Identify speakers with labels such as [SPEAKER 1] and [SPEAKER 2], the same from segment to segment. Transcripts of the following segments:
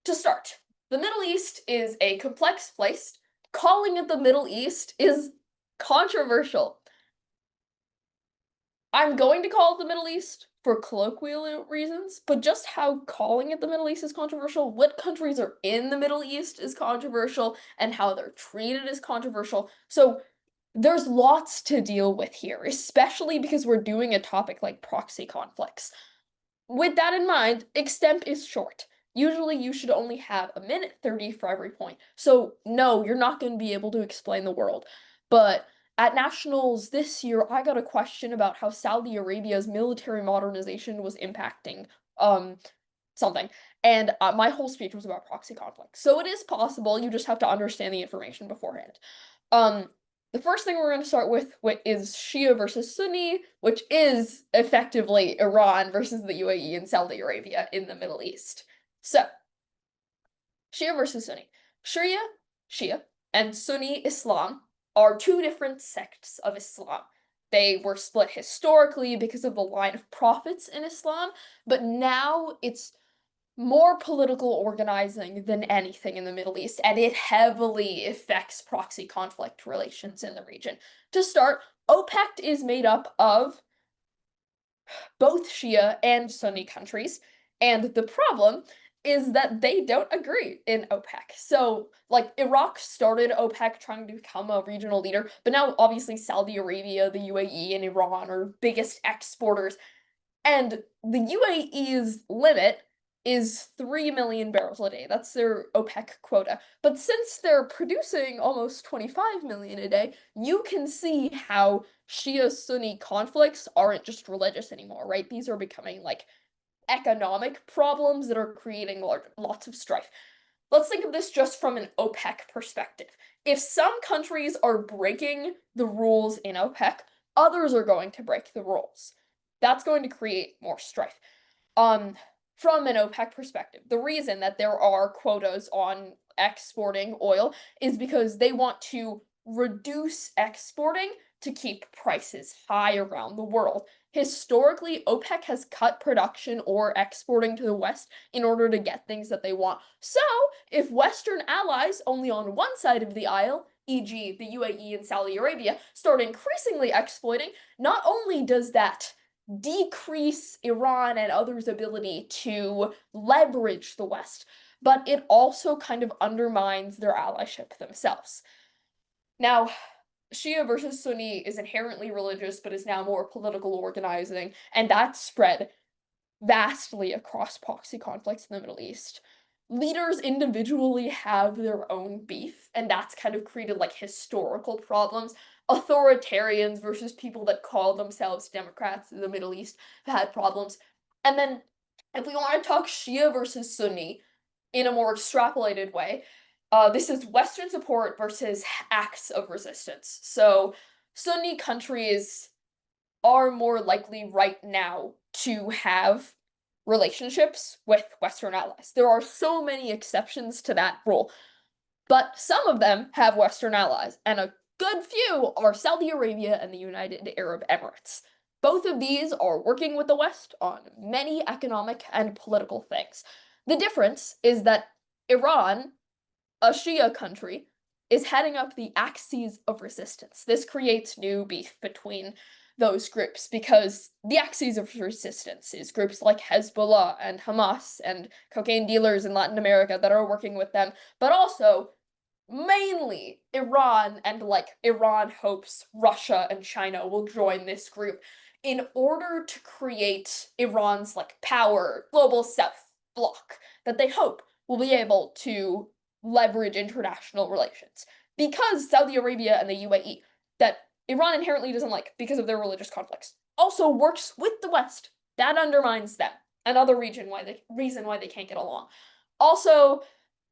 [SPEAKER 1] To start, the Middle East is a complex place. Calling it the Middle East is controversial. I'm going to call it the Middle East for colloquial reasons, but just how calling it the Middle East is controversial, what countries are in the Middle East is controversial, and how they're treated is controversial. So there's lots to deal with here, especially because we're doing a topic like proxy conflicts. With that in mind, extemp is short. Usually you should only have a minute 30 for every point. So no, you're not going to be able to explain the world. But at nationals this year, I got a question about how Saudi Arabia's military modernization was impacting um something. And my whole speech was about proxy conflict. So it is possible, you just have to understand the information beforehand. Um, the first thing we're going to start with is Shia versus Sunni, which is effectively Iran versus the UAE and Saudi Arabia in the Middle East. So, Shia versus Sunni. Shia, and Sunni Islam are two different sects of Islam. They were split historically because of the line of prophets in Islam, but now it's more political organizing than anything in the Middle East, and it heavily affects proxy conflict relations in the region. To start, OPEC is made up of both Shia and Sunni countries, and the problem is that they don't agree in OPEC. So, like, Iraq started OPEC trying to become a regional leader, but now obviously Saudi Arabia, the UAE, and Iran are biggest exporters, and the UAE's limit is 3 million barrels a day. That's their OPEC quota. But since they're producing almost 25 million a day, you can see how Shia Sunni conflicts aren't just religious anymore, right? These are becoming like economic problems that are creating lots of strife. Let's think of this just from an OPEC perspective. If some countries are breaking the rules in OPEC, others are going to break the rules. That's going to create more strife. Um, from an OPEC perspective, the reason that there are quotas on exporting oil is because they want to reduce exporting to keep prices high around the world. Historically, OPEC has cut production or exporting to the West in order to get things that they want. So, if Western allies only on one side of the aisle, e.g., the UAE and Saudi Arabia, start increasingly exploiting, not only does that decrease Iran and others' ability to leverage the West, but it also kind of undermines their allyship themselves. Now, Shia versus Sunni is inherently religious, but is now more political organizing, and that's spread vastly across proxy conflicts in the Middle East. Leaders individually have their own beef, and that's kind of created like historical problems. Authoritarians versus people that call themselves Democrats in the Middle East have had problems. And then, if we want to talk Shia versus Sunni in a more extrapolated way, this is Western support versus acts of resistance. So, Sunni countries are more likely right now to have relationships with Western allies. There are so many exceptions to that rule, but some of them have Western allies, and a good few are Saudi Arabia and the United Arab Emirates. Both of these are working with the West on many economic and political things. The difference is that Iran, a Shia country, is heading up the axes of resistance. This creates new beef between those groups because the axes of resistance is groups like Hezbollah and Hamas and cocaine dealers in Latin America that are working with them, but also mainly Iran, and like Iran hopes Russia and China will join this group in order to create Iran's like power global south bloc that they hope will be able to leverage international relations because Saudi Arabia and the UAE, that Iran inherently doesn't like because of their religious conflicts, also works with the West. That undermines them. Another reason why they can't get along. Also,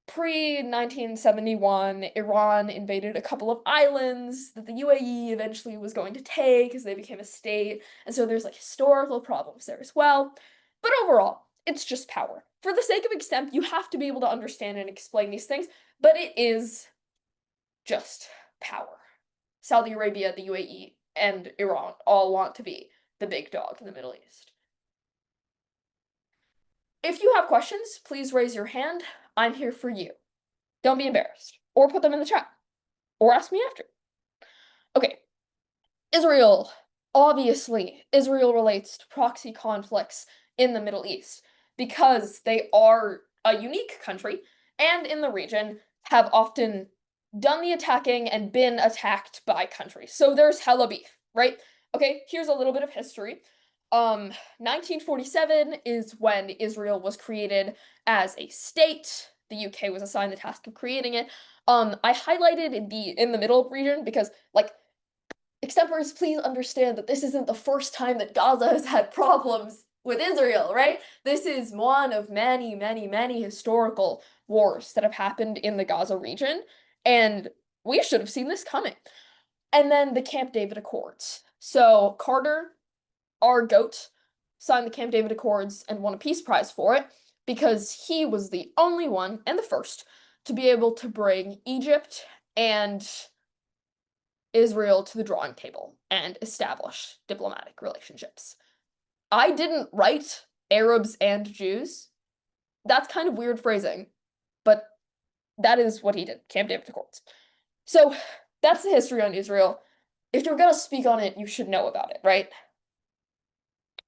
[SPEAKER 1] pre-1971, Iran invaded a couple of islands that the UAE eventually was going to take as they became a state, and so there's like historical problems there as well. But overall, it's just power. For the sake of extemp, you have to be able to understand and explain these things, but it is just power. Saudi Arabia, the UAE, and Iran all want to be the big dog in the Middle East. If you have questions, please raise your hand. I'm here for you. Don't be embarrassed. Or put them in the chat. Or ask me after. Okay. Israel. Obviously, Israel relates to proxy conflicts in the Middle East because they are a unique country and in the region have often done the attacking and been attacked by countries. So there's hella beef, right? Okay, here's a little bit of history. 1947 is when Israel was created as a state. The UK was assigned the task of creating it. I highlighted in the middle region because, like, extempers, please understand that this isn't the first time that Gaza has had problems with Israel, right? This is one of many, many, many historical wars that have happened in the Gaza region, and we should have seen this coming. And then the Camp David Accords. So Carter, our GOAT, signed the Camp David Accords and won a Peace Prize for it because he was the only one and the first to be able to bring Egypt and Israel to the drawing table and establish diplomatic relationships. I didn't write Arabs and Jews. That's kind of weird phrasing, but that is what he did, Camp David Accords. So that's the history on Israel. If you're gonna speak on it, you should know about it, right?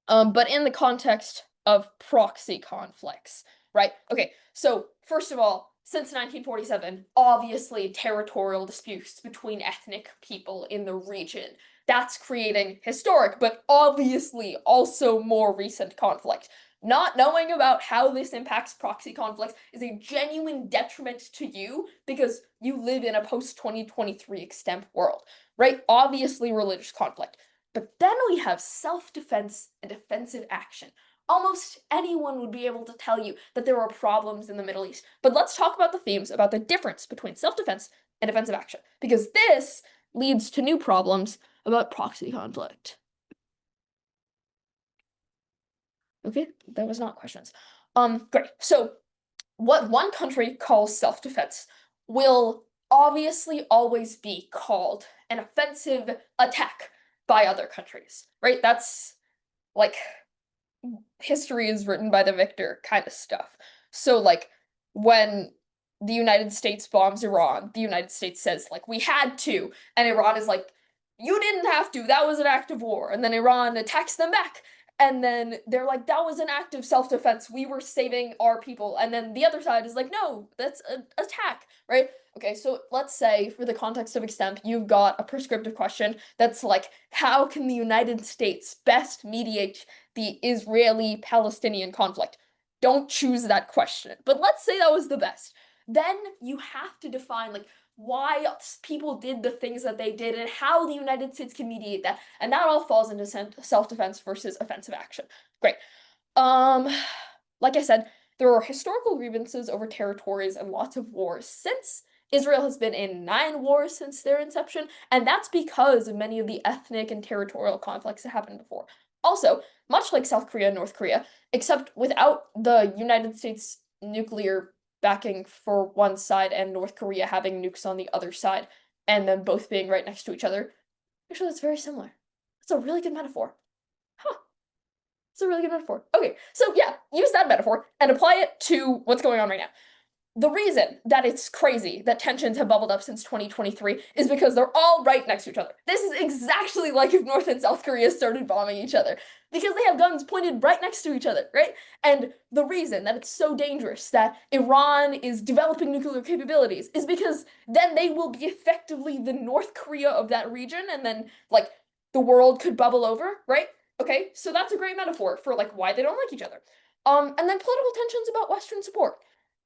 [SPEAKER 1] But in the context of proxy conflicts, right? Okay, so first of all, since 1947, obviously territorial disputes between ethnic people in the region. That's creating historic, but obviously also more recent conflict. Not knowing about how this impacts proxy conflicts is a genuine detriment to you because you live in a post-2023 extemp world, right? Obviously religious conflict. But then we have self-defense and defensive action. Almost anyone would be able to tell you that there are problems in the Middle East. But let's talk about the themes about the difference between self-defense and defensive action, because this leads to new problems about proxy conflict. Okay, that was not questions. Great. So what one country calls self-defense will obviously always be called an offensive attack by other countries, right? That's like history is written by the victor kind of stuff. So like when the United States bombs Iran, the United States says like we had to, and Iran is like you didn't have to, that was an act of war, and then Iran attacks them back. And then they're like, that was an act of self-defense. We were saving our people. And then the other side is like, no, that's an attack, right? Okay, so let's say for the context of extemp, you've got a prescriptive question that's like, how can the United States best mediate the Israeli-Palestinian conflict? Don't choose that question. But let's say that was the best. Then you have to define like why people did the things that they did and how the United States can mediate that. And that all falls into self-defense versus offensive action. Great. Like I said, there are historical grievances over territories and lots of wars since Israel has been in 9 wars since their inception, and that's because of many of the ethnic and territorial conflicts that happened before. Also, much like South Korea and North Korea, except without the United States nuclear backing for one side and North Korea having nukes on the other side, and them both being right next to each other. Actually, that's very similar. That's a really good metaphor. Huh. It's a really good metaphor. Okay, so yeah, use that metaphor and apply it to what's going on right now. The reason that it's crazy that tensions have bubbled up since 2023 is because they're all right next to each other. This is exactly like if North and South Korea started bombing each other because they have guns pointed right next to each other, right? And the reason that it's so dangerous that Iran is developing nuclear capabilities is because then they will be effectively the North Korea of that region, and then like the world could bubble over, right? Okay, so that's a great metaphor for like why they don't like each other. And then political tensions about Western support.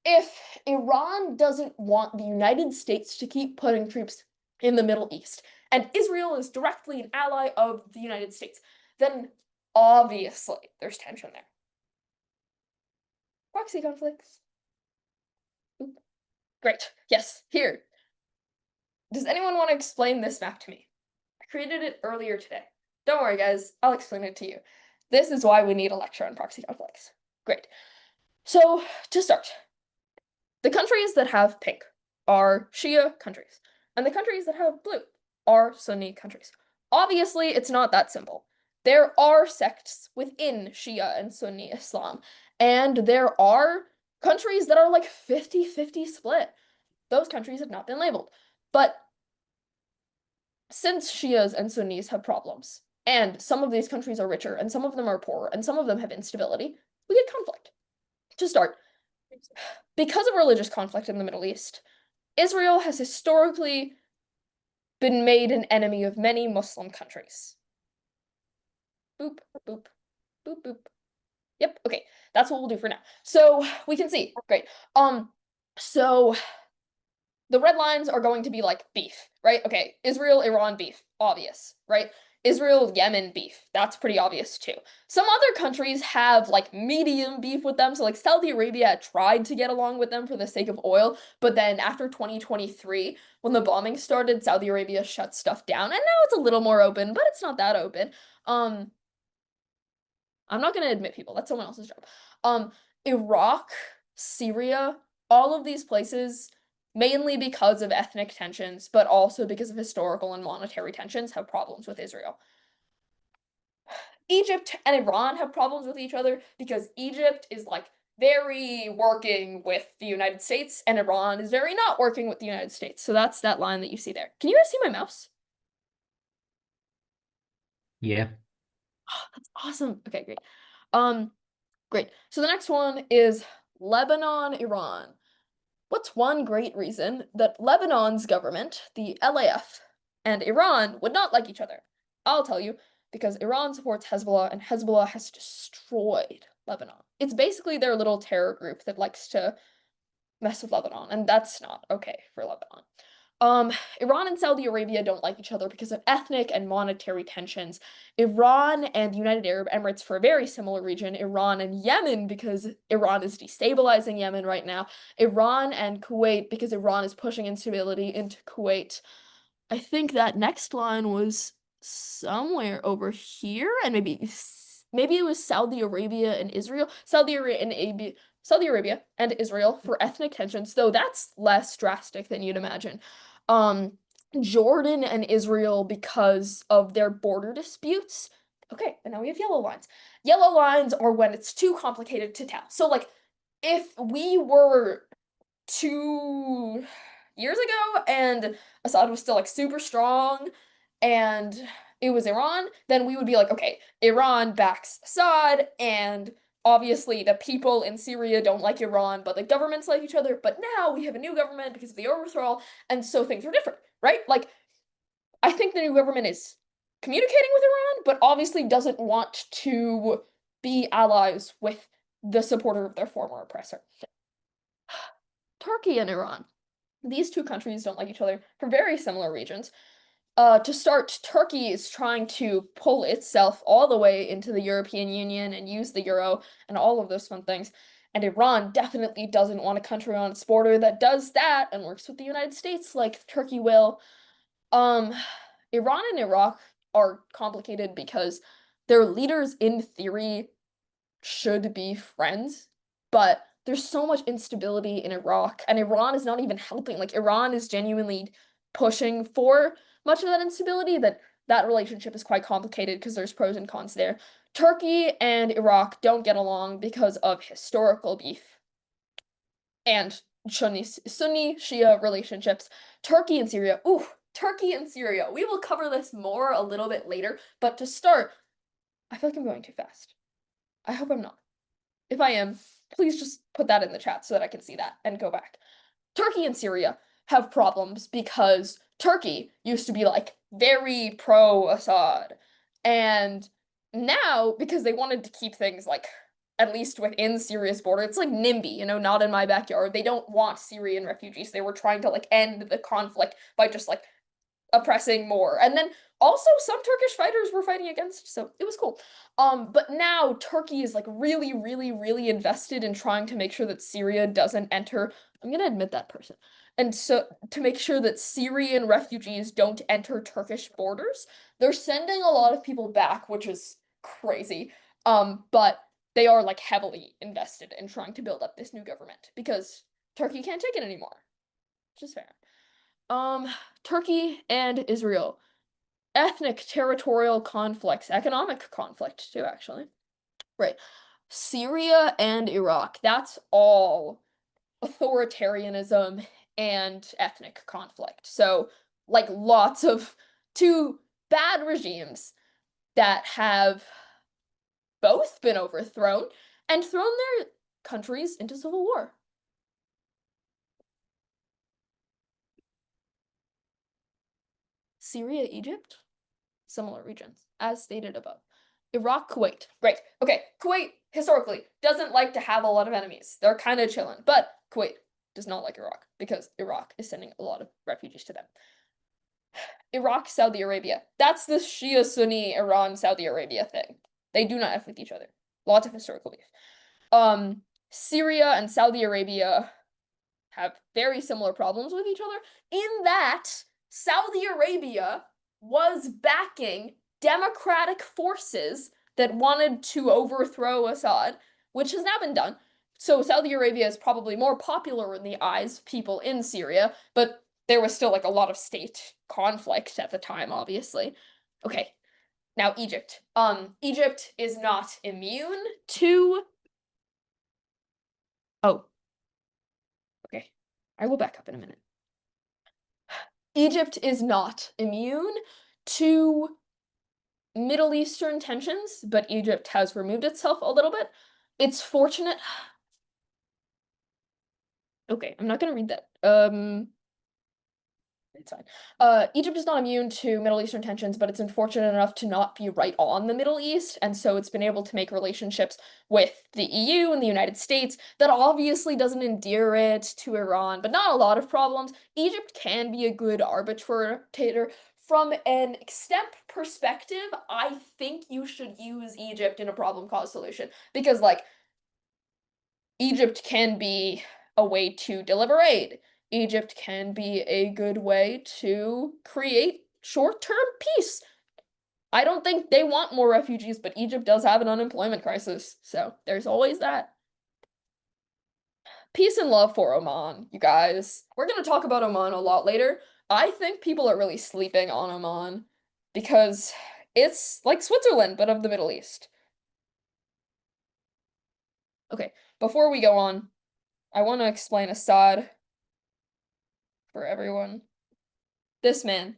[SPEAKER 1] If Iran doesn't want the United States to keep putting troops in the Middle East, and Israel is directly an ally of the United States, then obviously there's tension there. Proxy conflicts. Oop. Great. Yes, here. Does anyone want to explain this map to me? I created it earlier today. Don't worry, guys. I'll explain it to you. This is why we need a lecture on proxy conflicts. Great. So, to start, the countries that have pink are Shia countries, and the countries that have blue are Sunni countries. Obviously, it's not that simple. There are sects within Shia and Sunni Islam, and there are Countries that are like 50-50 split, those countries have not been labeled. But since Shias and Sunnis have problems, and some of these countries are richer, and some of them are poor, and some of them have instability, we get conflict. To start, because of religious conflict in the Middle East, Israel has historically been made an enemy of many Muslim countries. Boop, boop, boop, boop. Yep, okay, that's what we'll do for now. So we can see, great. So the red lines are going to be like beef, right? Okay, Israel, Iran, beef, obvious, right? Israel, Yemen, beef. That's pretty obvious too. Some other countries have like medium beef with them. So like Saudi Arabia tried to get along with them for the sake of oil, but then after 2023, when the bombing started, Saudi Arabia shut stuff down, and now it's a little more open, but it's not that open. I'm not gonna admit people, that's someone else's job. Iraq, Syria, all of these places, mainly because of ethnic tensions, but also because of historical and monetary tensions, have problems with Israel. Egypt and Iran have problems with each other because Egypt is like very working with the United States, and Iran is very not working with the United States. So that's that line that you see there. Can you guys see my mouse?
[SPEAKER 2] Yeah.
[SPEAKER 1] That's awesome. Okay, great. Um, Great. So the next one is Lebanon, Iran. What's one great reason that Lebanon's government, the LAF, and Iran would not like each other? I'll tell you, because Iran supports Hezbollah and Hezbollah has destroyed Lebanon. It's basically their little terror group that likes to mess with Lebanon, and that's not okay for Lebanon. Iran and Saudi Arabia don't like each other because of ethnic and monetary tensions. Iran and United Arab Emirates for a very similar region. Iran and Yemen because Iran is destabilizing Yemen right now. Iran and Kuwait because Iran is pushing instability into Kuwait. I think that next line was somewhere over here, and maybe it was Saudi Arabia and Israel. Saudi Arabia and Israel for ethnic tensions, though that's less drastic than you'd imagine. Um, Jordan and Israel because of their border disputes. Okay, and now we have yellow lines. Yellow lines are when it's too complicated to tell. So, like, if we were 2 years ago and Assad was still like super strong and it was Iran, then we would be like, okay, Iran backs Assad, and obviously the people in Syria don't like Iran, but the governments like each other. But now we have a new government because of the overthrow, and so things are different, right? Like, I think the new government is communicating with Iran, but obviously doesn't want to be allies with the supporter of their former oppressor. Turkey and Iran. These two countries don't like each other for very similar reasons. To start, Turkey is trying to pull itself all the way into the European Union and use the euro and all of those fun things. And Iran definitely doesn't want a country on its border that does that and works with the United States like Turkey will. Um, Iran and Iraq are complicated because their leaders, in theory, should be friends, but there's so much instability in Iraq, and Iran is not even helping. Like, Iran is genuinely pushing for much of that instability, that that relationship is quite complicated because there's pros and cons there. Turkey and Iraq don't get along because of historical beef and Sunni Shia relationships. Turkey and Syria. Ooh, Turkey and Syria. We will cover this more a little bit later, but to start, I feel like I'm going too fast. I hope I'm not. If I am, please just put that in the chat so that I can see that and go back. Turkey and Syria have problems because Turkey used to be like very pro Assad. And now, because they wanted to keep things like at least within Syria's border, it's like NIMBY, not in my backyard. They don't want Syrian refugees. They were trying to like end the conflict by just like oppressing more. And then also some Turkish fighters were fighting against, so it was cool. But now Turkey is like really, really, really invested in trying to make sure that Syria doesn't enter. I'm gonna admit that person. And so to make sure that Syrian refugees don't enter Turkish borders, they're sending a lot of people back, which is crazy. But they are like heavily invested in trying to build up this new government because Turkey can't take it anymore, which is fair. Um, Turkey and Israel. Ethnic territorial conflicts, economic conflict too, actually. Right. Syria and Iraq, that's all authoritarianism and ethnic conflict. So, like, lots of two bad regimes that have both been overthrown and thrown their countries into civil war. Syria, Egypt, similar regions, as stated above. Iraq, Kuwait. Great. Okay, Kuwait historically doesn't like to have a lot of enemies. They're kind of chilling, but Kuwait does not like Iraq because Iraq is sending a lot of refugees to them. Iraq, Saudi Arabia. That's the Shia Sunni Iran Saudi Arabia thing. They do not F with each other. Lots of historical beef. Syria and Saudi Arabia have very similar problems with each other in that Saudi Arabia was backing democratic forces that wanted to overthrow Assad, which has now been done. So Saudi Arabia is probably more popular in the eyes of people in Syria, but there was still like a lot of state conflict at the time, obviously. Okay, now Egypt. Egypt is not immune to. Oh, okay. I will back up in a minute. Egypt is not immune to Middle Eastern tensions, but Egypt has removed itself a little bit. It's fortunate. Okay, I'm not gonna read that. It's fine. Egypt is not immune to Middle Eastern tensions, but it's unfortunate enough to not be right on the Middle East, and so it's been able to make relationships with the EU and the United States. That obviously doesn't endear it to Iran, but not a lot of problems. Egypt can be a good arbitrator. From an extemp perspective, I think you should use Egypt in a problem cause solution because, like, Egypt can be a way to deliver aid. Egypt can be a good way to create short-term peace. I don't think they want more refugees, but Egypt does have an unemployment crisis, so there's always that. Peace and love for Oman, you guys. We're gonna talk about Oman a lot later. I think people are really sleeping on Oman because it's like Switzerland, but of the Middle East. Okay, before we go on, I want to explain Assad for everyone. This man,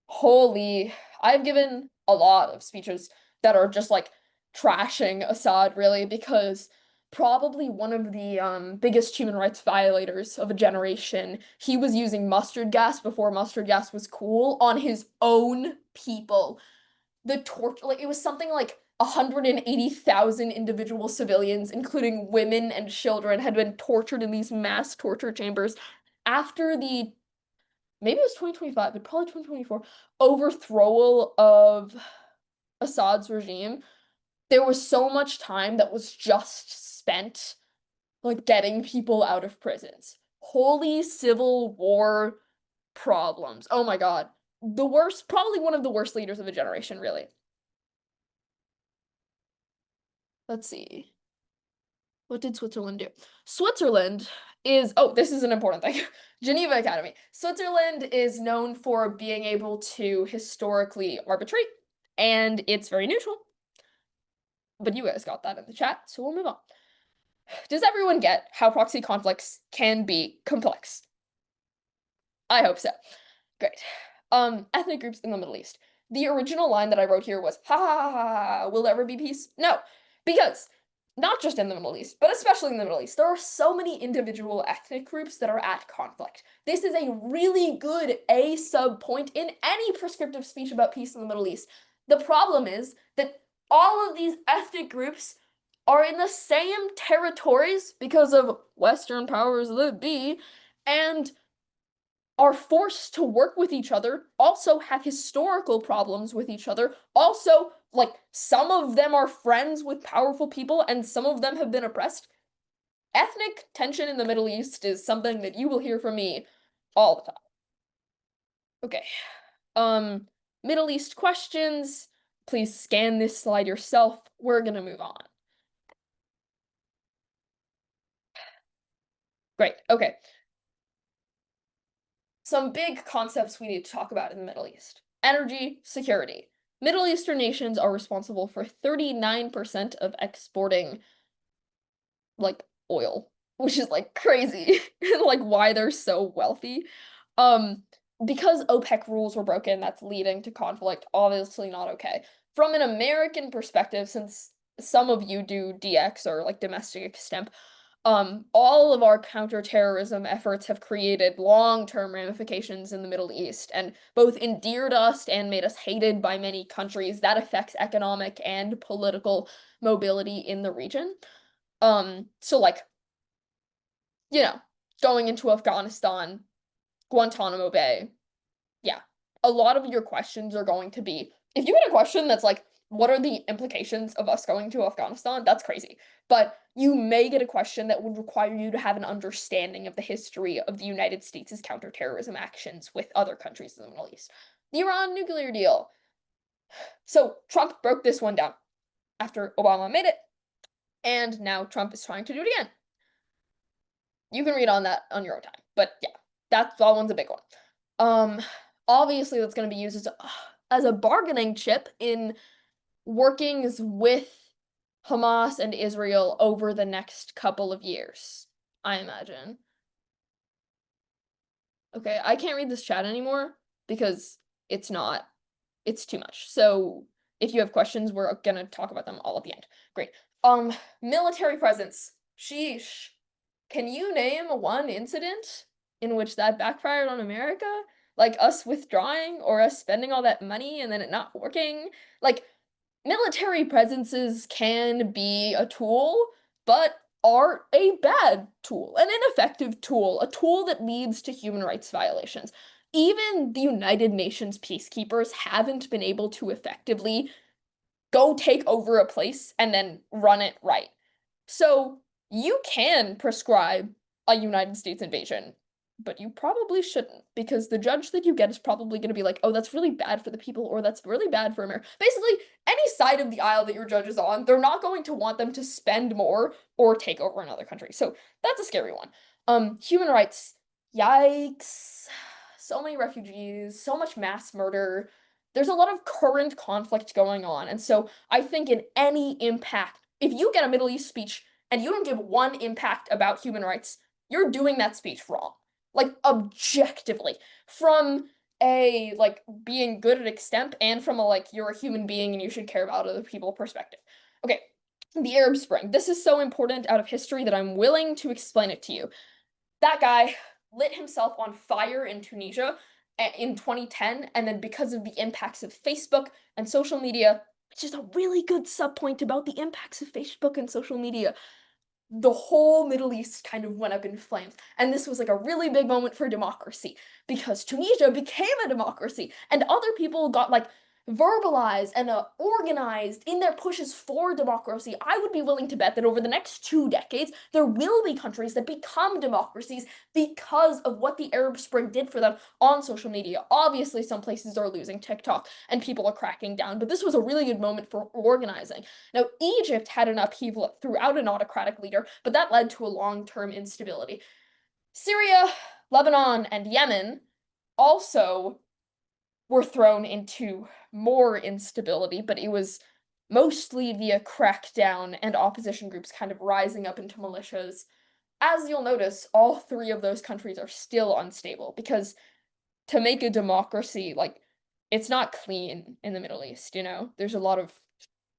[SPEAKER 1] holy, I've given a lot of speeches that are just like trashing Assad, really, because probably one of the biggest human rights violators of a generation. He was using mustard gas before mustard gas was cool on his own people. The torture, like, it was something like 180,000 individual civilians, including women and children, had been tortured in these mass torture chambers after the, maybe it was 2025, but probably 2024, overthrowal of Assad's regime. There was so much time that was just spent like getting people out of prisons. Holy civil war problems. Oh my God. The worst, probably one of the worst leaders of a generation, really. Let's see. What did Switzerland do? Switzerland is, oh, this is an important thing. Geneva Academy. Switzerland is known for being able to historically arbitrate, and it's very neutral. But you guys got that in the chat, so we'll move on. Does everyone get how proxy conflicts can be complex? I hope so. Great. Ethnic groups in the Middle East. The original line that I wrote here was, ha ha ha ha, ha, will there ever be peace? No, because not just in the Middle East, but especially in the Middle East, there are so many individual ethnic groups that are at conflict. This is a really good A sub point in any prescriptive speech about peace in the Middle East. The problem is that all of these ethnic groups are in the same territories because of Western powers that be, and are forced to work with each other, also have historical problems with each other, also, like, some of them are friends with powerful people and some of them have been oppressed. Ethnic tension in the Middle East is something that you will hear from me all the time. Okay. Middle East questions. Please scan this slide yourself. We're gonna move on. Great. Okay. Some big concepts we need to talk about in the Middle East. Energy security. Middle Eastern nations are responsible for 39% of exporting, like, oil, which is, like, crazy, and, like, why they're so wealthy. Um, because OPEC rules were broken, that's leading to conflict, obviously not okay. From an American perspective, since some of you do DX or, like, domestic extemp, all of our counterterrorism efforts have created long-term ramifications in the Middle East and both endeared us and made us hated by many countries. That affects economic and political mobility in the region. So like, you know, going into Afghanistan, Guantanamo Bay, yeah. A lot of your questions are going to be if you get a question that's like, what are the implications of us going to Afghanistan? That's crazy. But you may get a question that would require you to have an understanding of the history of the United States' counterterrorism actions with other countries in the Middle East. The Iran nuclear deal. So Trump broke this one down after Obama made it, and now Trump is trying to do it again. You can read on that on your own time. But yeah, that one's a big one. Um, obviously that's going to be used as a bargaining chip in workings with Hamas and Israel over the next couple of years, I imagine. Okay, I can't read this chat anymore because it's too much. So if you have questions, we're gonna talk about them all at the end. Great. Military presence. Sheesh. Can you name one incident in which that backfired on America? Like us withdrawing or us spending all that money and then it not working? Like, military presences can be a tool, but are a bad tool, an ineffective tool, a tool that leads to human rights violations. Even the United Nations peacekeepers haven't been able to effectively go take over a place and then run it right. So you can prescribe a United States invasion, but you probably shouldn't because the judge that you get is probably going to be like, oh, that's really bad for the people or that's really bad for America. Basically, any side of the aisle that your judge is on, they're not going to want them to spend more or take over another country. So that's a scary one. Human rights. Yikes. So many refugees, so much mass murder. There's a lot of current conflict going on. And so I think in any impact, if you get a Middle East speech and you don't give one impact about human rights, you're doing that speech wrong. Like objectively. From a like being good at extemp and from a like you're a human being and you should care about other people perspective. Okay, the Arab Spring. This is so important out of history that I'm willing to explain it to you. That guy lit himself on fire in Tunisia in 2010, and then because of the impacts of Facebook and social media, which is a really good subpoint about the impacts of Facebook and social media, the whole Middle East kind of went up in flames. And this was like a really big moment for democracy because Tunisia became a democracy and other people got like verbalized and organized in their pushes for democracy. I would be willing to bet that over the next 2 decades, there will be countries that become democracies because of what the Arab Spring did for them on social media. Obviously, some places are losing TikTok and people are cracking down, but this was a really good moment for organizing. Now, Egypt had an upheaval throughout an autocratic leader, but that led to a long-term instability. Syria, Lebanon, and Yemen also were thrown into more instability, but it was mostly via crackdown and opposition groups kind of rising up into militias. As you'll notice, all three of those countries are still unstable because to make a democracy, like, it's not clean in the Middle East, you know? There's a lot of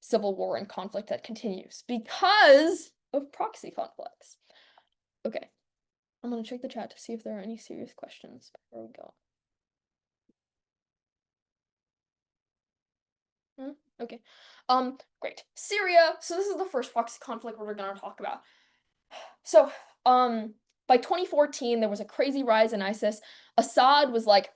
[SPEAKER 1] civil war and conflict that continues because of proxy conflicts. Okay, I'm gonna check the chat to see if there are any serious questions before we go. Okay. Great. Syria. So this is the first proxy conflict we're gonna talk about. So, by 2014, there was a crazy rise in ISIS. Assad was like,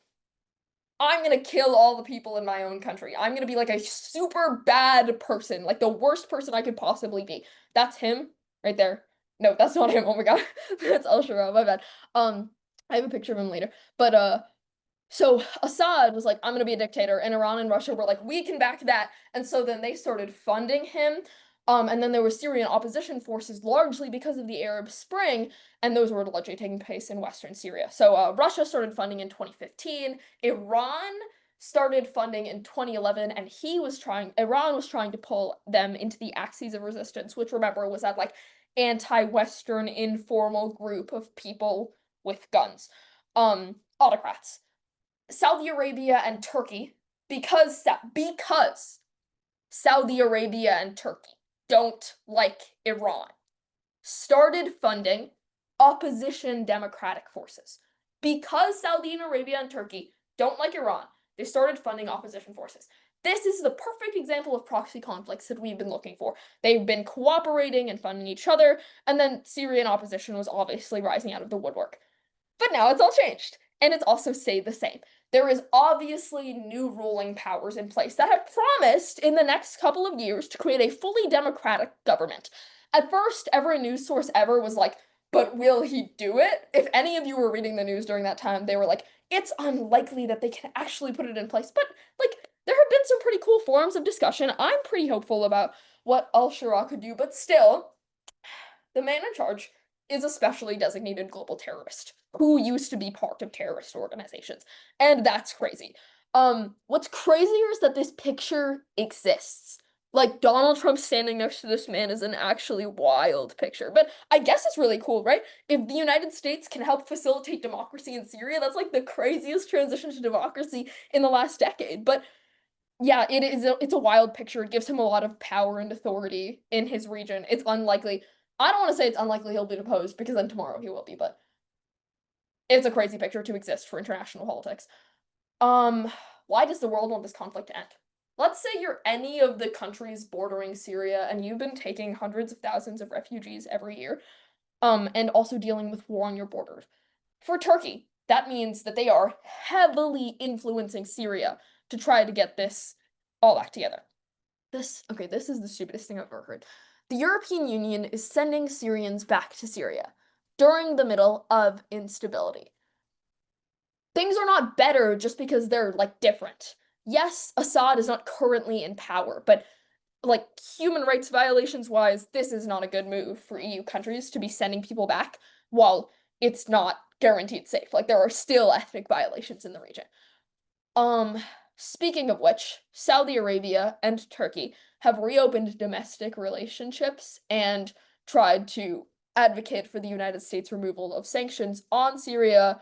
[SPEAKER 1] I'm gonna kill all the people in my own country. I'm gonna be like a super bad person, like the worst person I could possibly be. That's him right there. No, that's not him. Oh my god, that's Al Shara. My bad. I have a picture of him later. But so Assad was like, I'm gonna be a dictator, and Iran and Russia were like, we can back that. And so then they started funding him. And then there were Syrian opposition forces, largely because of the Arab Spring, and those were allegedly taking place in Western Syria. So Russia started funding in 2015. Iran started funding in 2011, and Iran was trying to pull them into the Axis of Resistance, which remember was that like anti-Western informal group of people with guns, autocrats. Saudi Arabia and Turkey, because Saudi Arabia and Turkey don't like Iran, started funding opposition democratic forces. Because Saudi Arabia and Turkey don't like Iran, they started funding opposition forces. This is the perfect example of proxy conflicts that we've been looking for. They've been cooperating and funding each other, and then Syrian opposition was obviously rising out of the woodwork. But now it's all changed, and it's also stayed the same. There is obviously new ruling powers in place that have promised in the next couple of years to create a fully democratic government. At first, every news source ever was like, but will he do it? If any of you were reading the news during that time, they were like, it's unlikely that they can actually put it in place. But, like, there have been some pretty cool forums of discussion. I'm pretty hopeful about what al-Shura could do, but still, the man in charge is a specially designated global terrorist who used to be part of terrorist organizations. And that's crazy. What's crazier is that this picture exists. Like Donald Trump standing next to this man is an actually wild picture. But I guess it's really cool, right? If the United States can help facilitate democracy in Syria, that's like the craziest transition to democracy in the last decade. But yeah, it's a wild picture. It gives him a lot of power and authority in his region. It's unlikely. I don't want to say it's unlikely he'll be deposed because then tomorrow he will be, but it's a crazy picture to exist for international politics. Why does the world want this conflict to end? Let's say you're any of the countries bordering Syria and you've been taking hundreds of thousands of refugees every year, and also dealing with war on your borders. For Turkey, that means that they are heavily influencing Syria to try to get this all back together. This is the stupidest thing I've ever heard. The European Union is sending Syrians back to Syria during the middle of instability. Things are not better just because they're like different. Yes, Assad is not currently in power, but like human rights violations wise, this is not a good move for EU countries to be sending people back while it's not guaranteed safe. Like there are still ethnic violations in the region. Speaking of which, Saudi Arabia and Turkey have reopened domestic relationships and tried to advocate for the United States removal of sanctions on Syria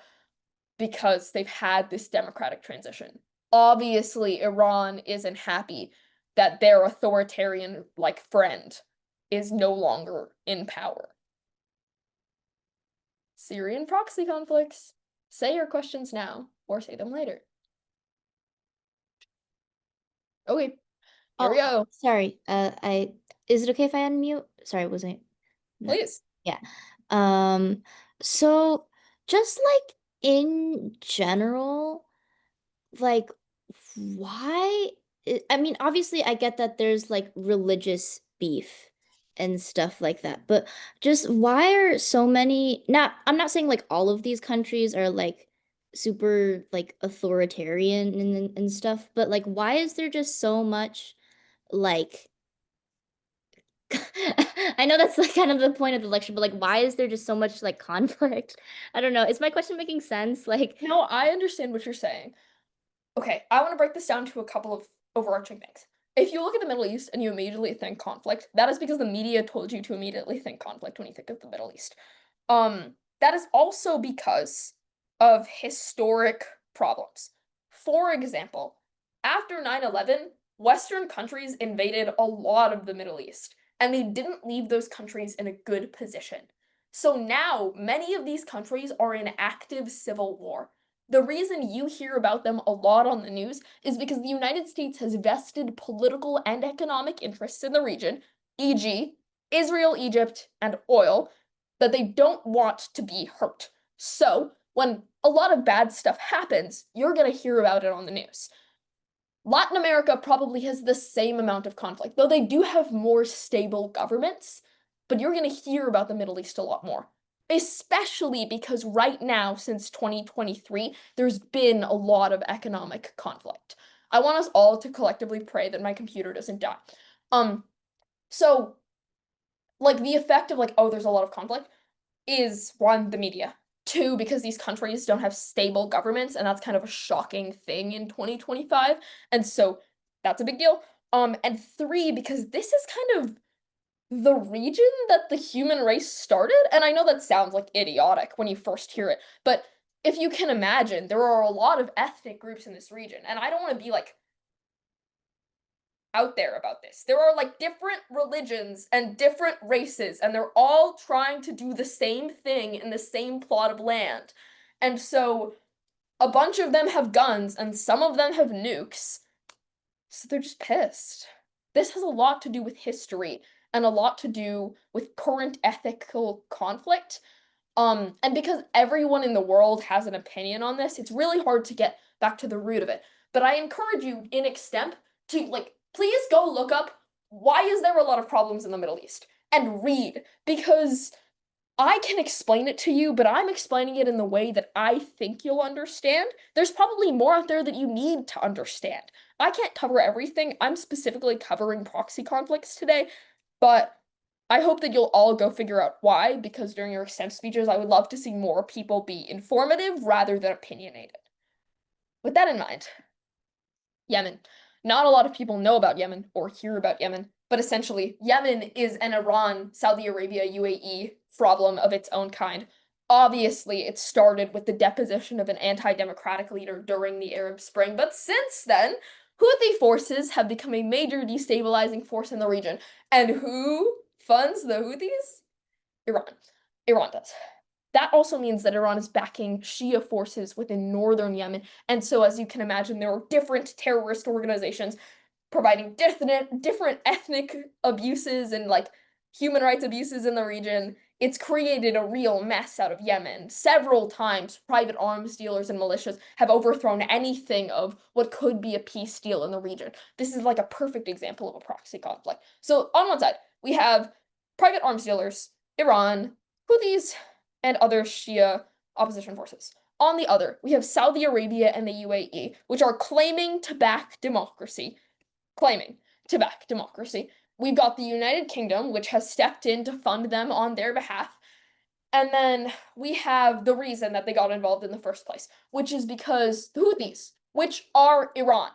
[SPEAKER 1] because they've had this democratic transition. Obviously, Iran isn't happy that their authoritarian like friend is no longer in power. Syrian proxy conflicts. Say your questions now or say them later. Okay, here we go.
[SPEAKER 2] Sorry. Is it okay if I unmute? Sorry, was I? No.
[SPEAKER 1] Please.
[SPEAKER 2] Yeah. So just like in general, like why I mean, obviously I get that there's like religious beef and stuff like that, but just why are so many, not I'm not saying like all of these countries are like super like authoritarian and stuff, but like why is there just so much like I know that's like kind of the point of the lecture, but like why is there just so much like conflict? I don't know. Is my question making sense? Like
[SPEAKER 1] No, I understand what you're saying. Okay, I want to break this down to a couple of overarching things. If you look at the Middle East and you immediately think conflict, that is because the media told you to immediately think conflict when you think of the Middle East. That is also because of historic problems. For example, after 9/11, Western countries invaded a lot of the Middle East, and they didn't leave those countries in a good position. So now many of these countries are in active civil war. The reason you hear about them a lot on the news is because the United States has vested political and economic interests in the region, e.g., Israel, Egypt, and oil, that they don't want to be hurt. So, when a lot of bad stuff happens, you're going to hear about it on the news. Latin America probably has the same amount of conflict, though they do have more stable governments, but you're going to hear about the Middle East a lot more. Especially because right now, since 2023, there's been a lot of economic conflict. I want us all to collectively pray that my computer doesn't die. So, like, the effect of, like, oh, there's a lot of conflict is one, the media. 2, because these countries don't have stable governments, and that's kind of a shocking thing in 2025, and so that's a big deal. And 3, because this is kind of the region that the human race started, and I know that sounds like idiotic when you first hear it, but if you can imagine, there are a lot of ethnic groups in this region, and I don't want to be like out there about this. There are like different religions and different races, and they're all trying to do the same thing in the same plot of land. And so a bunch of them have guns and some of them have nukes. So they're just pissed. This has a lot to do with history and a lot to do with current ethical conflict. And because everyone in the world has an opinion on this, it's really hard to get back to the root of it. But I encourage you in extemp to like please go look up why is there a lot of problems in the Middle East and read, because I can explain it to you, but I'm explaining it in the way that I think you'll understand. There's probably more out there that you need to understand. I can't cover everything. I'm specifically covering proxy conflicts today, but I hope that you'll all go figure out why, because during your extemp speeches, I would love to see more people be informative rather than opinionated. With that in mind, Yemen. Not a lot of people know about Yemen or hear about Yemen, but essentially, Yemen is an Iran, Saudi Arabia, UAE problem of its own kind. Obviously, it started with the deposition of an anti-democratic leader during the Arab Spring, but since then, Houthi forces have become a major destabilizing force in the region. And who funds the Houthis? Iran. Iran does. That also means that Iran is backing Shia forces within northern Yemen. And so, as you can imagine, there are different terrorist organizations providing different ethnic abuses and like human rights abuses in the region. It's created a real mess out of Yemen. Several times, private arms dealers and militias have overthrown anything of what could be a peace deal in the region. This is like a perfect example of a proxy conflict. So, on one side, we have private arms dealers, Iran, Houthis, and other Shia opposition forces. On the other, we have Saudi Arabia and the UAE, which are claiming to back democracy. Claiming to back democracy. We've got the United Kingdom, which has stepped in to fund them on their behalf. And then we have the reason that they got involved in the first place, which is because the Houthis, which are Iran,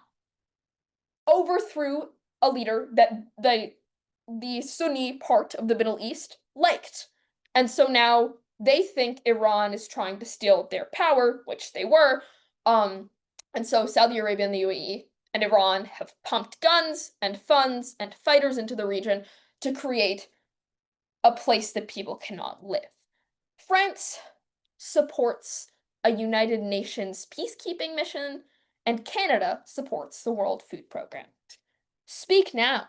[SPEAKER 1] overthrew a leader that the Sunni part of the Middle East liked. And so now they think Iran is trying to steal their power, which they were. And so Saudi Arabia and the UAE and Iran have pumped guns and funds and fighters into the region to create a place that people cannot live. France supports a United Nations peacekeeping mission, and Canada supports the World Food Program. Speak now.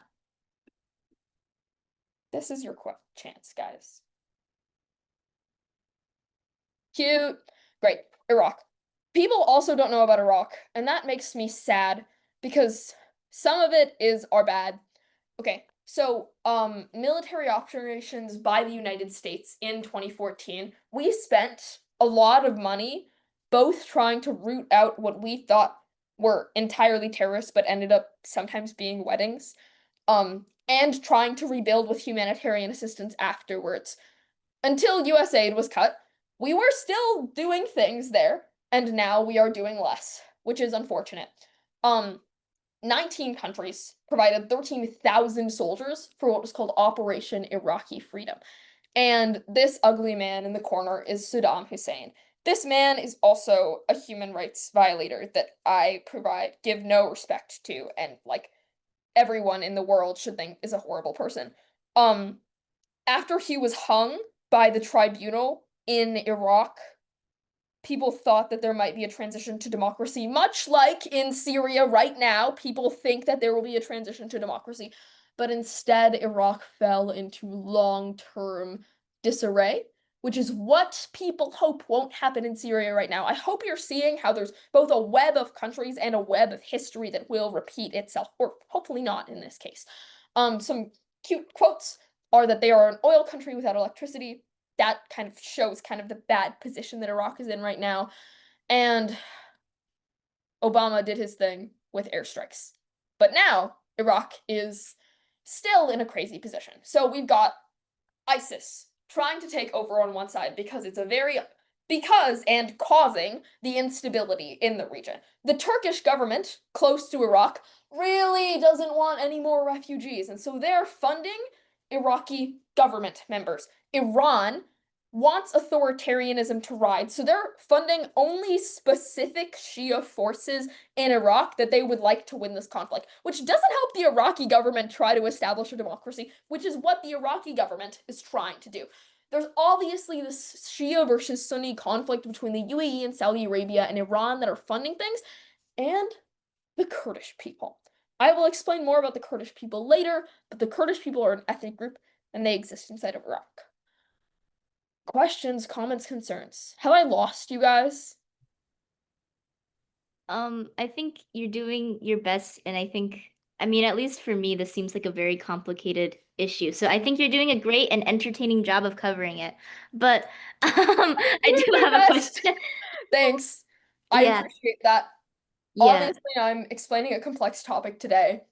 [SPEAKER 1] This is your chance, guys. Cute. Great. Iraq. People also don't know about Iraq, and that makes me sad because some of it are bad. Okay, so military operations by the United States in 2014, we spent a lot of money both trying to root out what we thought were entirely terrorists but ended up sometimes being weddings, and trying to rebuild with humanitarian assistance afterwards. Until US aid was cut, we were still doing things there, and now we are doing less, which is unfortunate. 19 countries provided 13,000 soldiers for what was called Operation Iraqi Freedom. And this ugly man in the corner is Saddam Hussein. This man is also a human rights violator that I give no respect to, and like everyone in the world should think is a horrible person. After he was hung by the tribunal in Iraq, people thought that there might be a transition to democracy, much like in Syria right now. People think that there will be a transition to democracy, but instead, Iraq fell into long-term disarray, which is what people hope won't happen in Syria right now. I hope you're seeing how there's both a web of countries and a web of history that will repeat itself, or hopefully not in this case. Some cute quotes are that they are an oil country without electricity. That kind of shows kind of the bad position that Iraq is in right now. And Obama did his thing with airstrikes. But now Iraq is still in a crazy position. So we've got ISIS trying to take over on one side because it's a very because and causing the instability in the region. The Turkish government, close to Iraq, really doesn't want any more refugees, and so they're funding Iraqi government members. Iran wants authoritarianism to rise, so they're funding only specific Shia forces in Iraq that they would like to win this conflict, which doesn't help the Iraqi government try to establish a democracy, which is what the Iraqi government is trying to do. There's obviously this Shia versus Sunni conflict between the UAE and Saudi Arabia and Iran that are funding things, and the Kurdish people. I will explain more about the Kurdish people later, but the Kurdish people are an ethnic group and they exist inside of Iraq. Questions, comments, concerns? Have I lost you guys?
[SPEAKER 2] I think you're doing your best, and I mean, at least for me, this seems like a very complicated issue. So I think you're doing a great and entertaining job of covering it. But I
[SPEAKER 1] Doing
[SPEAKER 2] do
[SPEAKER 1] my
[SPEAKER 2] have a
[SPEAKER 1] best.
[SPEAKER 2] question.
[SPEAKER 1] Thanks. I
[SPEAKER 2] Yeah,
[SPEAKER 1] appreciate that.
[SPEAKER 2] yeah.
[SPEAKER 1] Obviously, I'm explaining a complex topic today.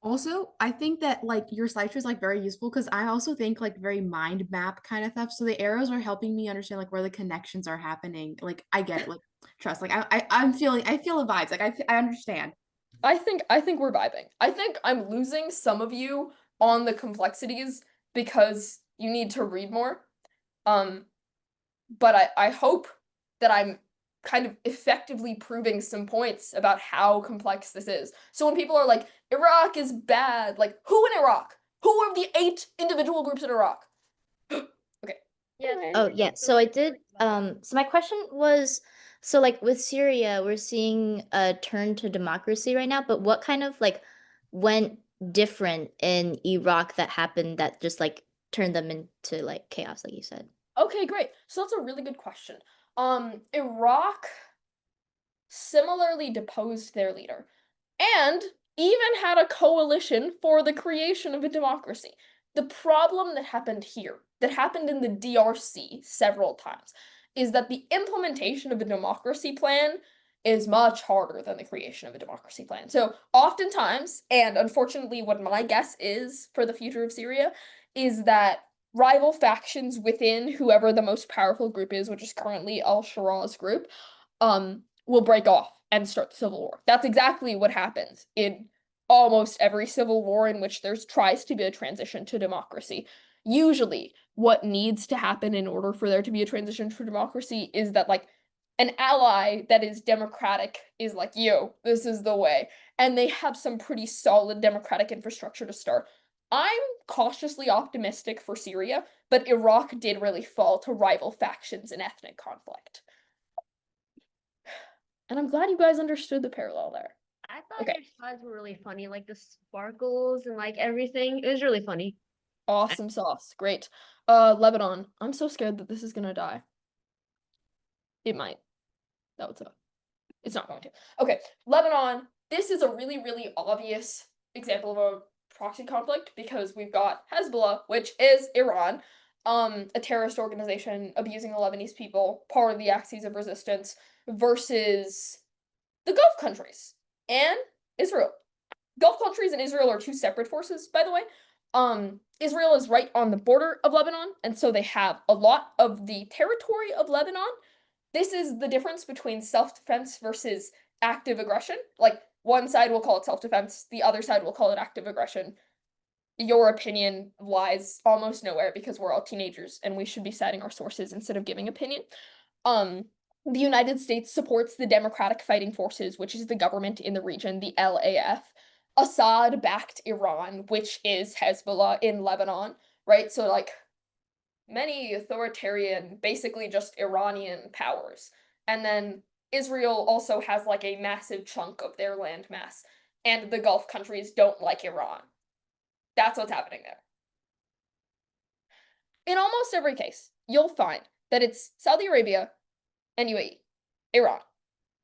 [SPEAKER 3] Also, I think that like your slideshow is like very useful because I also think like very mind map kind of stuff. So the arrows are helping me understand like where the connections are happening. Like I get it. Like trust. Like I feel the vibes. Like I understand.
[SPEAKER 1] I think we're vibing. I think I'm losing some of you on the complexities because you need to read more. Um, but I hope that I'm kind of effectively proving some points about how complex this is. So when people are like, Iraq is bad, like, who in Iraq? Who are the 8 individual groups in Iraq? Okay.
[SPEAKER 2] Yeah.
[SPEAKER 1] Anyway.
[SPEAKER 2] Oh, yeah. So I did. So my question was, so like with Syria, we're seeing a turn to democracy right now, but what kind of like went different in Iraq that happened that just like turned them into like chaos, like you said?
[SPEAKER 1] Okay, great. So that's a really good question. Iraq similarly deposed their leader and even had a coalition for the creation of a democracy. The problem that happened here, that happened in the DRC several times, is that the implementation of a democracy plan is much harder than the creation of a democracy plan. So, oftentimes, and unfortunately, what my guess is for the future of Syria is that rival factions within whoever the most powerful group is, which is currently Al Shara's group, will break off and start the civil war. That's exactly what happens in almost every civil war in which there's tries to be a transition to democracy. Usually, what needs to happen in order for there to be a transition to democracy is that like an ally that is democratic is like, yo, this is the way. And they have some pretty solid democratic infrastructure to start. I'm cautiously optimistic for Syria, but Iraq did really fall to rival factions and ethnic conflict. And I'm glad you guys understood the parallel there.
[SPEAKER 4] I thought
[SPEAKER 1] Okay,
[SPEAKER 4] your slides were really funny, like the sparkles and like everything. It was really funny.
[SPEAKER 1] awesome sauce. Great. Lebanon. I'm so scared that this is gonna die. It might. That would suck. It's not going to. Okay, Lebanon. This is a really, really obvious example of a proxy conflict because we've got Hezbollah, which is Iran, a terrorist organization abusing the Lebanese people, part of the axis of resistance, versus the Gulf countries and Israel. Gulf countries and Israel are two separate forces, by the way. Israel is right on the border of Lebanon, and so they have a lot of the territory of Lebanon. This is the difference between self-defense versus active aggression. Like, one side will call it self-defense, the other side will call it active aggression. Your opinion lies almost nowhere because we're all teenagers and we should be citing our sources instead of giving opinion. Um, the United States supports the Democratic Fighting Forces, which is the government in the region, the LAF. Assad backed Iran, which is Hezbollah in Lebanon, right? So, like, many authoritarian, basically just Iranian powers. And then Israel also has, like, a massive chunk of their landmass. And the Gulf countries don't like Iran. That's what's happening there. In almost every case, you'll find that it's Saudi Arabia and UAE, Iran,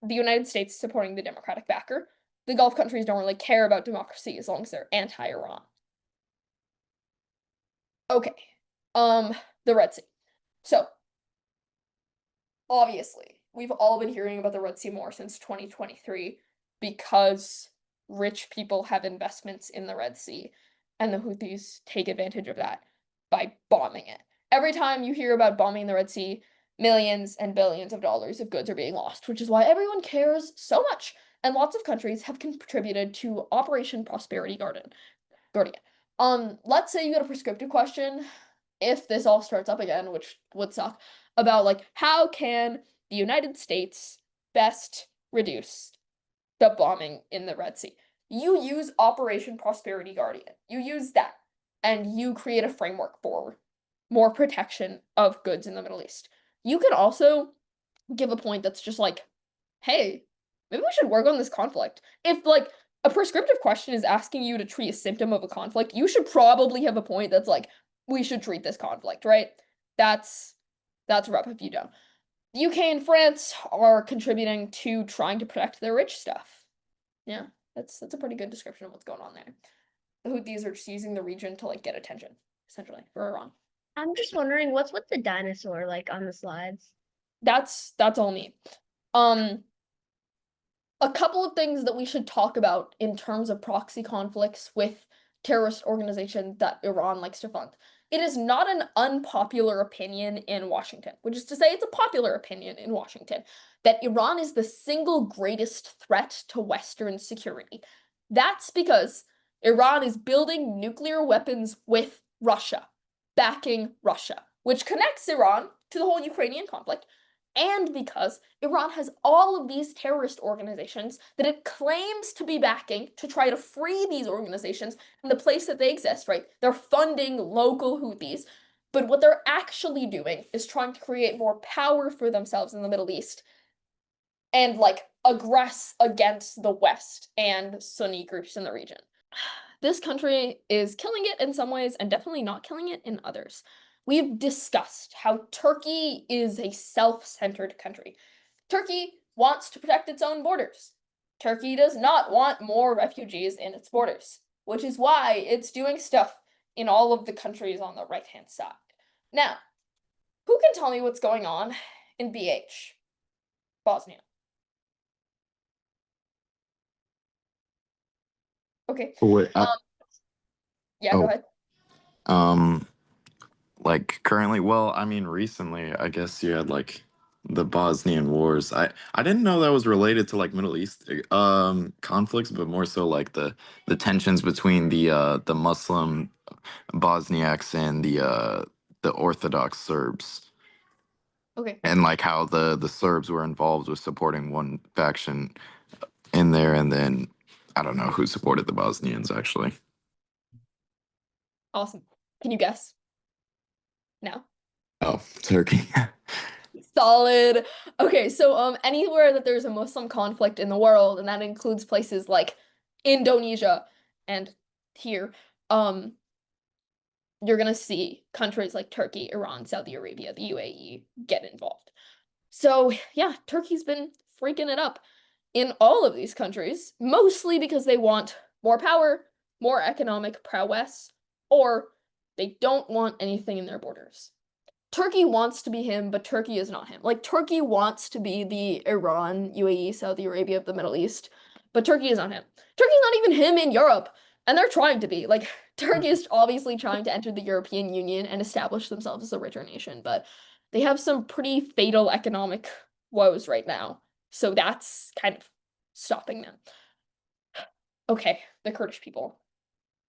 [SPEAKER 1] the United States supporting the Democratic backer. The Gulf countries don't really care about democracy as long as they're anti-Iran. Okay. The Red Sea. So, obviously, we've all been hearing about the Red Sea more since 2023 because rich people have investments in the Red Sea, and the Houthis take advantage of that by bombing it. Every time you hear about bombing the Red Sea, millions and billions of dollars of goods are being lost, which is why everyone cares so much. And lots of countries have contributed to Operation Prosperity Guardian. Let's say you get a prescriptive question, if this all starts up again, which would suck, about like how can the United States best reduce the bombing in the Red Sea? You use Operation Prosperity Guardian. You use that, and you create a framework for more protection of goods in the Middle East. You can also give a point that's just like, hey, maybe we should work on this conflict. If like a prescriptive question is asking you to treat a symptom of a conflict, you should probably have a point that's like, we should treat this conflict, right? That's rough if you don't. The UK and France are contributing to trying to protect their rich stuff. Yeah, that's a pretty good description of what's going on there. The Houthis are just using the region to like get attention, essentially, for Iran.
[SPEAKER 4] I'm just wondering what's with the dinosaur like on the slides.
[SPEAKER 1] That's all me. A couple of things that we should talk about in terms of proxy conflicts with terrorist organizations that Iran likes to fund. It is not an unpopular opinion in Washington, which is to say it's a popular opinion in Washington, that Iran is the single greatest threat to Western security. That's because Iran is building nuclear weapons with Russia, backing Russia, which connects Iran to the whole Ukrainian conflict, and because Iran has all of these terrorist organizations that it claims to be backing to try to free these organizations in the place that they exist, right? They're funding local Houthis, but what they're actually doing is trying to create more power for themselves in the Middle East and like aggress against the West and Sunni groups in the region. This country is killing it in some ways and definitely not killing it in others. We've discussed how Turkey is a self-centered country. Turkey wants to protect its own borders. Turkey does not want more refugees in its borders, which is why it's doing stuff in all of the countries on the right-hand side. Now, who can tell me what's going on in BH? Bosnia. Okay.
[SPEAKER 5] Wait,
[SPEAKER 1] Yeah, go
[SPEAKER 5] oh,
[SPEAKER 1] ahead.
[SPEAKER 5] like currently, well, I mean, recently, I guess you had like the Bosnian Wars. I didn't know that was related to like Middle East conflicts, but more so like the tensions between the Muslim Bosniaks and the Orthodox Serbs,
[SPEAKER 1] Okay.
[SPEAKER 5] and like how the Serbs were involved with supporting one faction in there, and then I don't know who supported the Bosnians actually.
[SPEAKER 1] Awesome. Can you guess? No.
[SPEAKER 5] Oh, Turkey.
[SPEAKER 1] Solid. Okay, so anywhere that there's a Muslim conflict in the world, and that includes places like Indonesia and here, you're gonna see countries like Turkey, Iran, Saudi Arabia, the UAE get involved. So yeah, Turkey's been freaking it up in all of these countries, mostly because they want more power, more economic prowess, or they don't want anything in their borders. Turkey wants to be him, but Turkey is not him. Like, Turkey wants to be the Iran, UAE, Saudi Arabia of the Middle East, but Turkey is not him. Turkey's not even him in Europe, and they're trying to be. Like, Turkey is obviously trying to enter the European Union and establish themselves as a richer nation, but they have some pretty fatal economic woes right now. So that's kind of stopping them. Okay, the Kurdish people.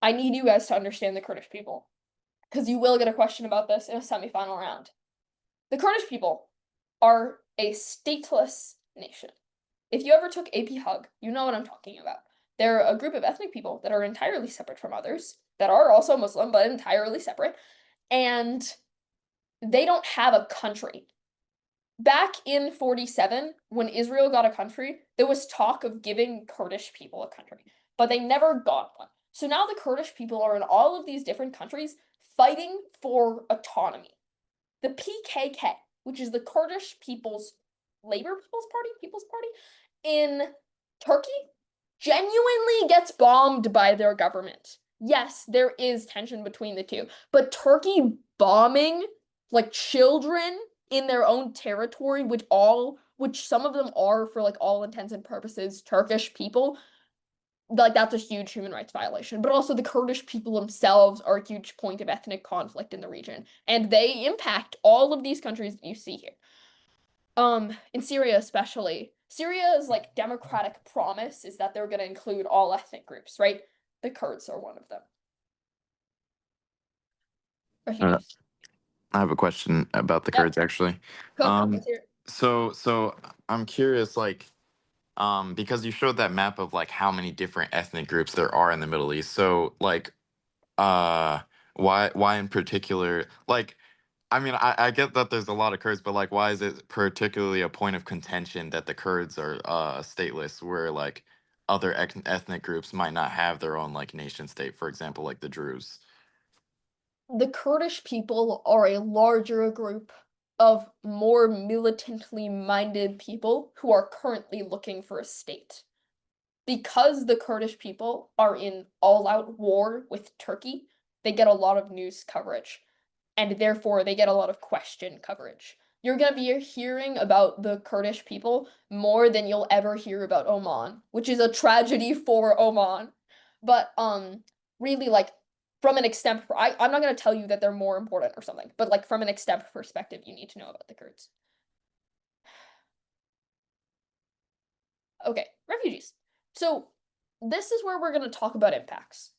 [SPEAKER 1] I need you guys to understand the Kurdish people, because you will get a question about this in a semifinal round. The Kurdish people are a stateless nation. If you ever took AP Hug, you know what I'm talking about. They're a group of ethnic people that are entirely separate from others, that are also Muslim, but entirely separate, and they don't have a country. Back in 47, when Israel got a country, there was talk of giving Kurdish people a country, but they never got one. So now the Kurdish people are in all of these different countries fighting for autonomy. The PKK, which is the Kurdish People's People's Party in Turkey, genuinely gets bombed by their government. Yes, there is tension between the two, but Turkey bombing like children in their own territory, which some of them are for like all intents and purposes Turkish people, like that's a huge human rights violation. But also the Kurdish people themselves are a huge point of ethnic conflict in the region, and they impact all of these countries that you see here. In Syria especially, Syria's like democratic promise is that they're going to include all ethnic groups, right? The Kurds are one of them. Refugees.
[SPEAKER 5] I have a question about the
[SPEAKER 1] Yep.
[SPEAKER 5] Kurds actually.
[SPEAKER 1] Cool.
[SPEAKER 5] Um,
[SPEAKER 1] Let's hear it.
[SPEAKER 5] so I'm curious, like, because you showed that map of like how many different ethnic groups there are in the Middle East. So like, uh, why in particular? Like, I mean, I get that there's a lot of Kurds, but like, why is it particularly a point of contention that the Kurds are stateless, where like other ethnic groups might not have their own like nation state, for example, like the Druze?
[SPEAKER 1] The Kurdish people are a larger group of more militantly minded people who are currently looking for a state. Because the Kurdish people are in all-out war with Turkey, they get a lot of news coverage, and therefore they get a lot of question coverage. You're gonna be hearing about the Kurdish people more than you'll ever hear about Oman, which is a tragedy for Oman. But really like from an extemp, I'm not gonna tell you that they're more important or something, but like from an extemp perspective, you need to know about the Kurds. Okay, refugees. So this is where we're gonna talk about impacts.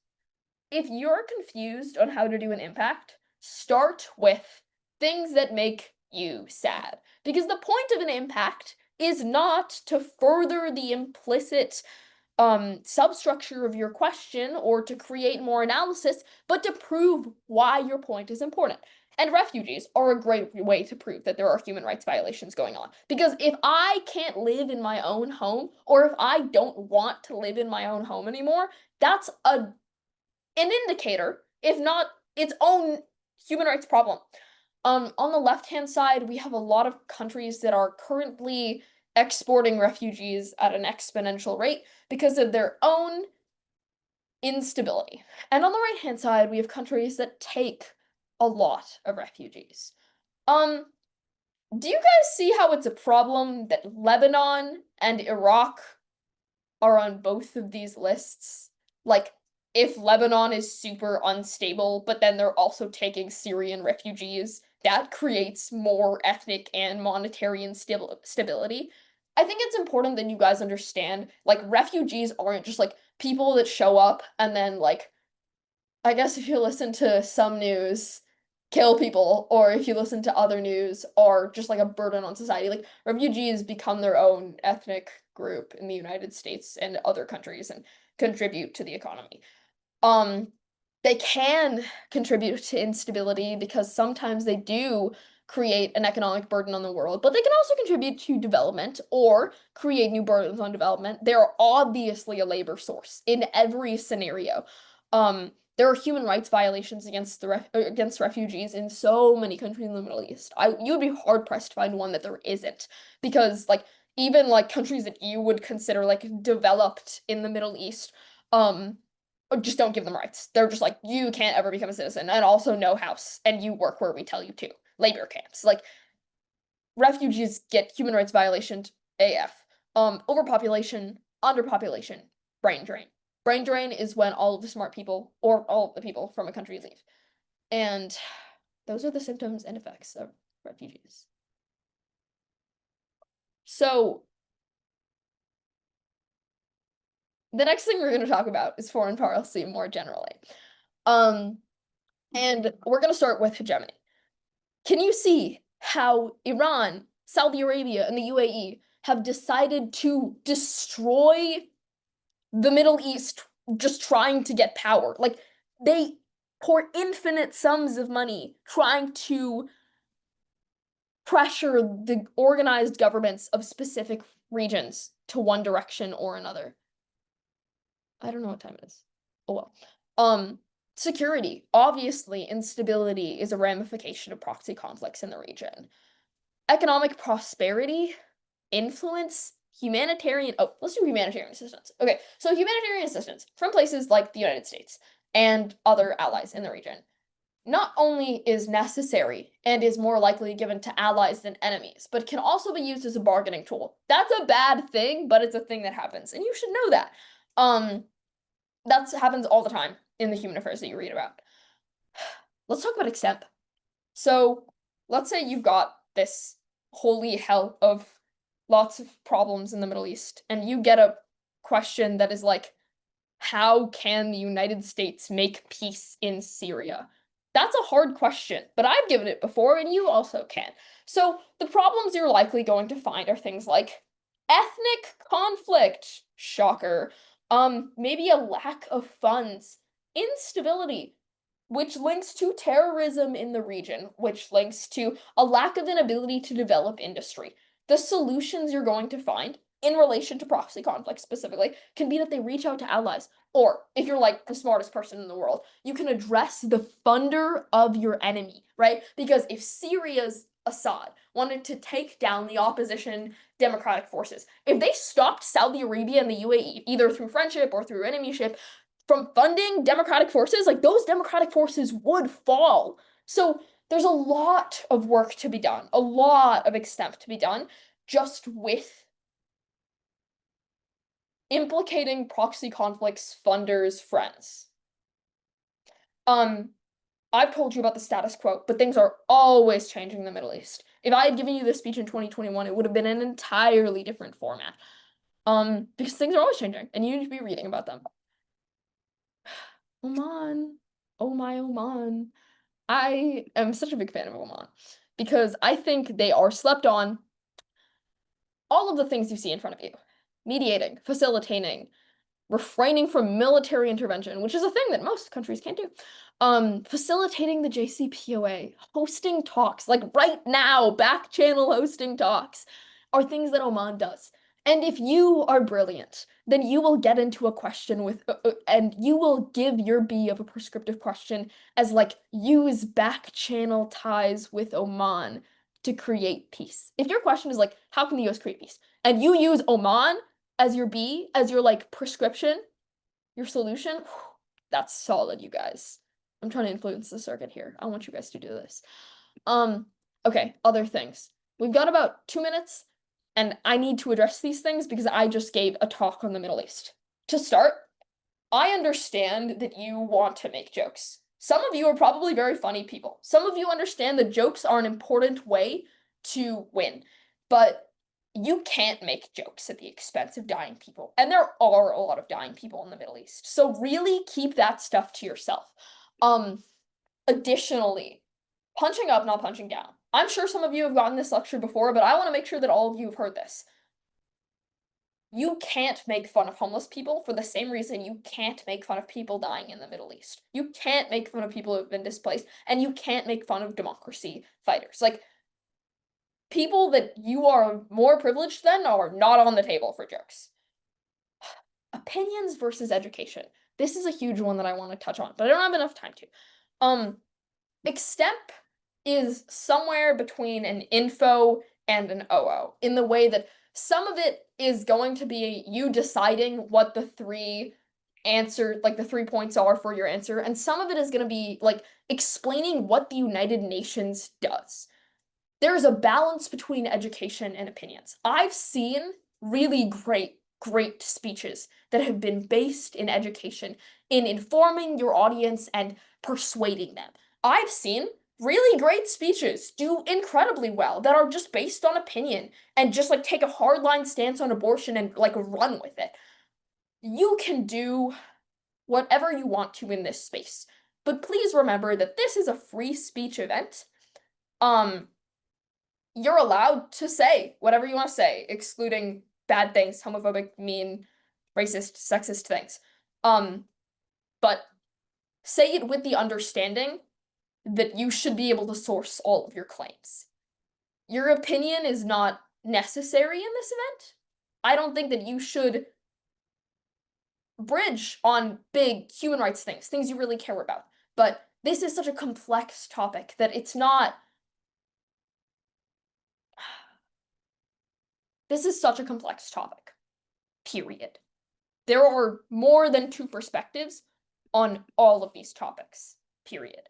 [SPEAKER 1] If you're confused on how to do an impact, start with things that make you sad. Because the point of an impact is not to further the implicit substructure of your question or to create more analysis, but to prove why your point is important. And refugees are a great way to prove that there are human rights violations going on. Because if I can't live in my own home, or if I don't want to live in my own home anymore, that's an indicator, if not its own human rights problem. On the left-hand side, we have a lot of countries that are currently exporting refugees at an exponential rate because of their own instability. And on the right-hand side, we have countries that take a lot of refugees. Do you guys see how it's a problem that Lebanon and Iraq are on both of these lists? Like, if Lebanon is super unstable, but then they're also taking Syrian refugees, that creates more ethnic and monetary instability. I think it's important that you guys understand, like, refugees aren't just like people that show up and then, like, I guess if you listen to some news, kill people, or if you listen to other news, are just like a burden on society. Like, refugees become their own ethnic group in the United States and other countries and contribute to the economy. Um, they can contribute to instability because sometimes they do create an economic burden on the world, but they can also contribute to development or create new burdens on development. They're obviously a labor source in every scenario. There are human rights violations against against refugees in so many countries in the Middle East. You would be hard pressed to find one that there isn't, because like even like countries that you would consider like developed in the Middle East, just don't give them rights. They're just like, you can't ever become a citizen, and also no house, and you work where we tell you to. Labor camps. Like, refugees get human rights violations AF. Overpopulation, underpopulation, brain drain. Brain drain is when all of the smart people, or all of the people from a country leave. And those are the symptoms and effects of refugees. So, the next thing we're going to talk about is foreign policy more generally. And we're going to start with hegemony. Can you see how Iran, Saudi Arabia, and the UAE have decided to destroy the Middle East just trying to get power? Like, they pour infinite sums of money trying to pressure the organized governments of specific regions to one direction or another. I don't know what time it is. Oh well. Security. Obviously, instability is a ramification of proxy conflicts in the region. Economic prosperity, influence, humanitarian. Oh, let's do humanitarian assistance. Okay, so humanitarian assistance from places like the United States and other allies in the region not only is necessary and is more likely given to allies than enemies, but can also be used as a bargaining tool. That's a bad thing, but it's a thing that happens, and you should know that. That happens all the time in the human affairs that you read about. Let's talk about extemp. So let's say you've got this holy hell of lots of problems in the Middle East, and you get a question that is like, how can the United States make peace in Syria? That's a hard question, but I've given it before, and you also can. So the problems you're likely going to find are things like ethnic conflict, shocker, maybe a lack of funds, instability, which links to terrorism in the region, which links to a lack of an ability to develop industry. The solutions you're going to find in relation to proxy conflict specifically can be that they reach out to allies. Or if you're like the smartest person in the world, you can address the funder of your enemy, right? Because if Syria's Assad wanted to take down the opposition democratic forces, if they stopped Saudi Arabia and the UAE, either through friendship or through enemyship, from funding democratic forces, like those democratic forces would fall. So there's a lot of work to be done, a lot of extemp to be done, just with implicating proxy conflicts, funders, friends. I've told you about the status quo, but things are always changing in the Middle East. If I had given you this speech in 2021, it would have been an entirely different format. Because things are always changing, and you need to be reading about them. Oman. Oh my Oman. I am such a big fan of Oman because I think they are slept on. All of the things you see in front of you: mediating, facilitating, refraining from military intervention, which is a thing that most countries can't do. Facilitating the JCPOA, hosting talks, like right now, back channel hosting talks, are things that Oman does. And if you are brilliant, then you will get into a question with, and you will give your B of a prescriptive question as like, use back channel ties with Oman to create peace. If your question is like, how can the US create peace? And you use Oman as your B, as your like prescription, your solution, that's solid, you guys. I'm trying to influence the circuit here. I want you guys to do this. Okay, other things. We've got about 2 minutes, and I need to address these things because I just gave a talk on the Middle East. To start, I understand that you want to make jokes. Some of you are probably very funny people. Some of you understand that jokes are an important way to win, but you can't make jokes at the expense of dying people. And there are a lot of dying people in the Middle East. So really keep that stuff to yourself. Additionally, punching up, not punching down. I'm sure some of you have gotten this lecture before, but I want to make sure that all of you have heard this. You can't make fun of homeless people for the same reason you can't make fun of people dying in the Middle East. You can't make fun of people who have been displaced, and you can't make fun of democracy fighters. Like, people that you are more privileged than are not on the table for jokes. Opinions versus education. This is a huge one that I want to touch on, but I don't have enough time to. Extemp is somewhere between an info and an OO in the way that some of it is going to be you deciding what the three points are for your answer, and some of it is going to be like explaining what the United Nations does. There's a balance between education and opinions. I've seen really great speeches that have been based in education, in informing your audience and persuading them. I've seen really great speeches do incredibly well that are just based on opinion and just like take a hardline stance on abortion and like run with it. You can do whatever you want to in this space, but please remember that this is a free speech event. You're allowed to say whatever you want to say, excluding bad things, homophobic, mean, racist, sexist things. But say it with the understanding that you should be able to source all of your claims. Your opinion is not necessary in this event. I don't think that you should bridge on big human rights things you really care about. But this is such a complex topic that it's not. This is such a complex topic, period. There are more than two perspectives on all of these topics, period.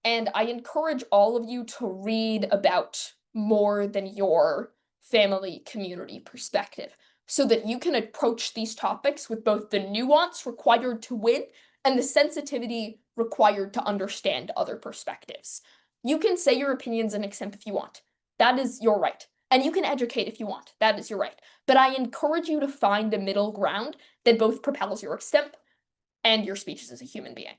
[SPEAKER 1] And I encourage all of you to read about more than your family community perspective so that you can approach these topics with both the nuance required to win and the sensitivity required to understand other perspectives. You can say your opinions in extemp if you want. That is your right. And you can educate if you want. That is your right. But I encourage you to find a middle ground that both propels your extemp and your speeches as a human being.